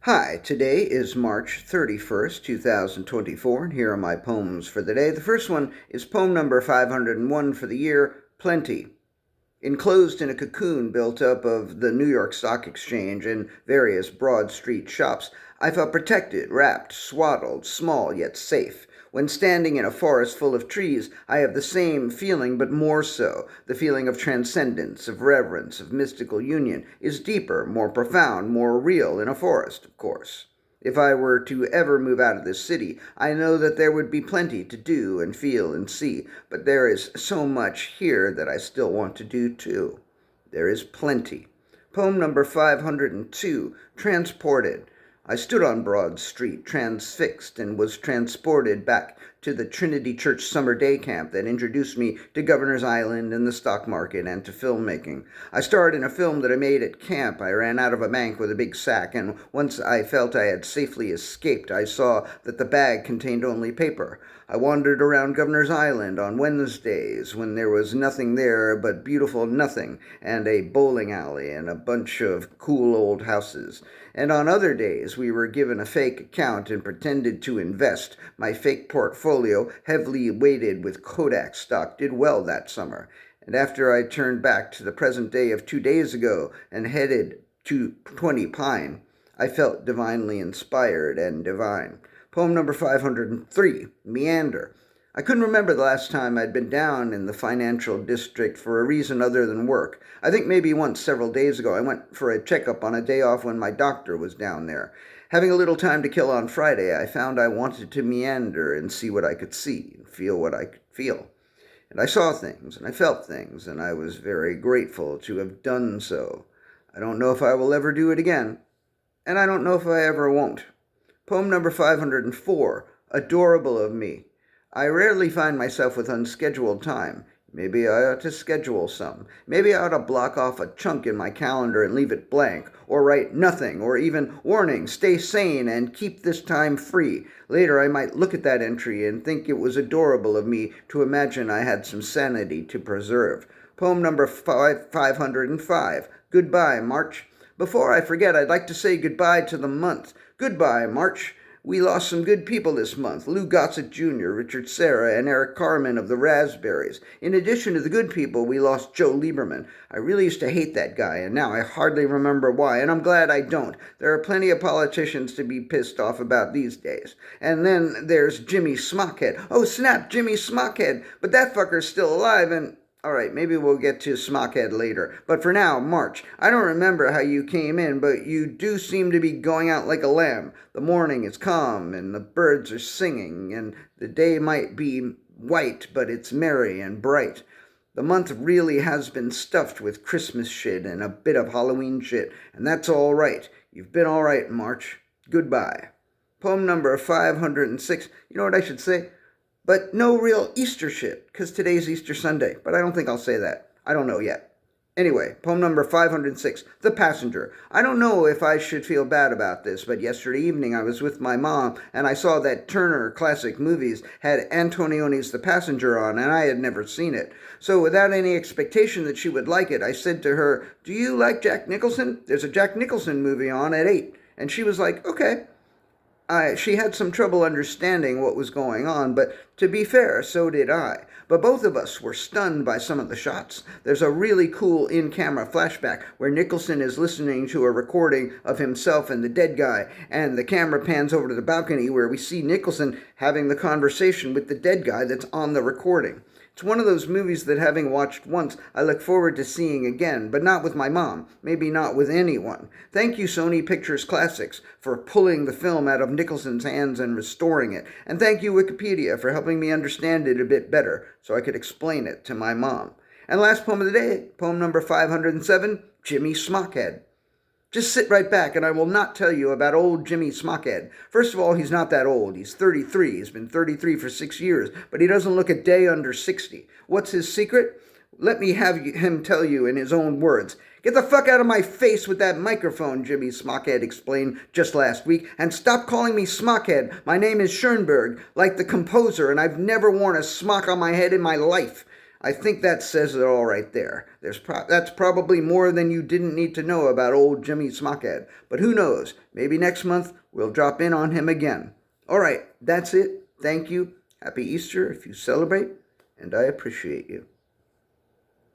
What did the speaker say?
Hi, today is March 31st, 2024, and here are my poems for the day. The first one is poem number 501 for the year, Plenty. Enclosed in a cocoon built up of the New York Stock Exchange and various Broad Street shops, I felt protected, wrapped, swaddled, small yet safe. When standing in a forest full of trees, I have the same feeling, but more so. The feeling of transcendence, of reverence, of mystical union is deeper, more profound, more real in a forest, of course. If I were to ever move out of this city, I know that there would be plenty to do and feel and see, but there is so much here that I still want to do too. There is plenty. Poem number 502, Transported. I stood on Broad Street, transfixed, and was transported back to the Trinity Church summer day camp that introduced me to Governor's Island and the stock market and to filmmaking. I starred in a film that I made at camp. I ran out of a bank with a big sack, and once I felt I had safely escaped, I saw that the bag contained only paper. I wandered around Governor's Island on Wednesdays when there was nothing there but beautiful nothing and a bowling alley and a bunch of cool old houses. And on other days, we were given a fake account and pretended to invest. My fake portfolio, heavily weighted with Kodak stock, did well that summer. And after I turned back to the present day of 2 days ago and headed to 20 Pine, I felt divinely inspired and divine. Poem number 503, Meander. I couldn't remember the last time I'd been down in the financial district for a reason other than work. I think maybe once several days ago I went for a checkup on a day off when my doctor was down there. Having a little time to kill on Friday, I found I wanted to meander and see what I could see and feel what I could feel. And I saw things and I felt things, and I was very grateful to have done so. I don't know if I will ever do it again, and I don't know if I ever won't. Poem number 504, Adorable of Me. I rarely find myself with unscheduled time. Maybe I ought to schedule some. Maybe I ought to block off a chunk in my calendar and leave it blank, or write nothing, or even warning, stay sane and keep this time free. Later I might look at that entry and think it was adorable of me to imagine I had some sanity to preserve. Poem number 505, Goodbye, March. Before I forget, I'd like to say goodbye to the month. Goodbye, March. We lost some good people this month. Lou Gossett Jr., Richard Serra, and Eric Carmen of the Raspberries. In addition to the good people, we lost Joe Lieberman. I really used to hate that guy, and now I hardly remember why, and I'm glad I don't. There are plenty of politicians to be pissed off about these days. And then there's Jimmy Smockhead. Oh, snap, Jimmy Smockhead. But that fucker's still alive, and all right, maybe we'll get to Smockhead later. But for now, March. I don't remember how you came in, but you do seem to be going out like a lamb. The morning is calm, and the birds are singing, and the day might be white, but it's merry and bright. The month really has been stuffed with Christmas shit and a bit of Halloween shit, and that's all right. You've been all right, March. Goodbye. Poem number 506. You know what I should say? But no real Easter shit, because today's Easter Sunday. But I don't think I'll say that. I don't know yet. Anyway, poem number 506, The Passenger. I don't know if I should feel bad about this, but yesterday evening I was with my mom, and I saw that Turner Classic Movies had Antonioni's The Passenger on, and I had never seen it. So without any expectation that she would like it, I said to her, "Do you like Jack Nicholson? There's a Jack Nicholson movie on at 8. And she was like, okay. She had some trouble understanding what was going on, but to be fair, so did I. But both of us were stunned by some of the shots. There's a really cool in-camera flashback where Nicholson is listening to a recording of himself and the dead guy, and the camera pans over to the balcony where we see Nicholson having the conversation with the dead guy that's on the recording. It's one of those movies that, having watched once, I look forward to seeing again, but not with my mom, maybe not with anyone. Thank you, Sony Pictures Classics, for pulling the film out of Nicholson's hands and restoring it. And thank you, Wikipedia, for helping me understand it a bit better so I could explain it to my mom. And last poem of the day, poem number 507, Jimmy Smockhead. Just sit right back, and I will not tell you about old Jimmy Smockhead. First of all, he's not that old. He's 33. He's been 33 for 6 years, but he doesn't look a day under 60. What's his secret? Let me have him tell you in his own words. Get the fuck out of my face with that microphone, Jimmy Smockhead explained just last week, and stop calling me Smockhead. My name is Schoenberg, like the composer, and I've never worn a smock on my head in my life. I think that says it all right there. That's probably more than you didn't need to know about old Jimmy Smockhead. But who knows? Maybe next month we'll drop in on him again. All right, that's it. Thank you. Happy Easter if you celebrate, and I appreciate you.